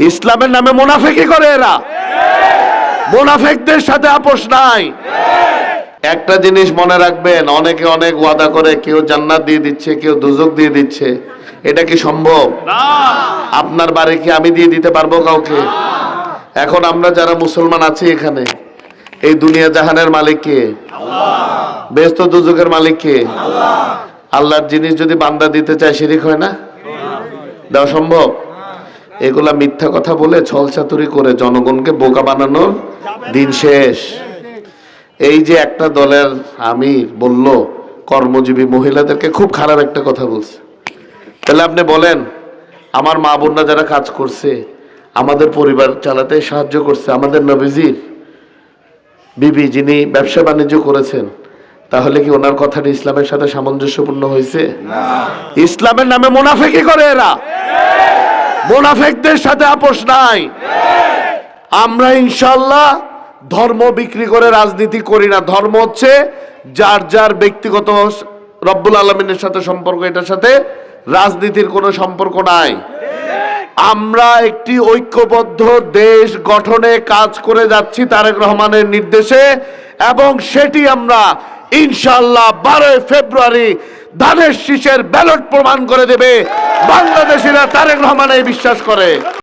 ইসলামের নামে মুনাফিকি করে এরা। মুনাফিকদের সাথে আপোষ নাই। একটা জিনিস মনে রাখবেন, অনেকে অনেক ওয়াদা করে, কেউ জান্নাত দিয়ে দিচ্ছে, কেউ দোজখ দিয়ে দিচ্ছে। এটা কি সম্ভব? আপনার বাড়ি কি আমি দিয়ে দিতে পারবো কাউকে? এখন আমরা যারা মুসলমান আছি এখানে, এই দুনিয়া জাহানের মালিক কে? বেহেশত ও দোজখের মালিক কে? আল্লাহর জিনিস যদি বান্দা দিতে চায় শিরিক হয় না? দেওয়া সম্ভব? এগুলা মিথ্যা কথা বলে ছলচাতুরি করে জনগণকে বোকা বানানোর দিন শেষ। এই যে একটা দলের আমির বলল কর্মজীবী মহিলাদেরকে খুব খারাপ একটা কথা বলছে, তাহলে আপনি বলেন আমার মা বোনরা যারা কাজ করছে, আমাদের পরিবার চালাতে সাহায্য করছে, আমাদের নবীজির বিবি যিনি ব্যবসা বাণিজ্য করেছেন, তাহলে কি ওনার কথাটা ইসলামের সাথে সামঞ্জস্যপূর্ণ হয়েছে? ইসলামের নামে মুনাফিকি করে এরা। মুনাফিকদের সাথে আপোষ নাই। আমরা ইনশাআল্লাহ ধর্ম বিক্রি করে রাজনীতি করি না। ধর্ম হচ্ছে যার যার ব্যক্তিগত রব্বুল আলামিনের সাথে সম্পর্ক, এটার সাথে রাজনীতির কোনো সম্পর্ক নাই। আমরা একটি ঐক্যবদ্ধ দেশ গঠনে কাজ করে যাচ্ছি তারেক রহমানের নির্দেশে, এবং সেটি আমরা ইনশাআল্লাহ 12 ফেব্রুয়ারি ধানের শীষের ব্যালট প্রমাণ করে দেবে। বাংলাদেশিরা তারেক রহমানে বিশ্বাস করে।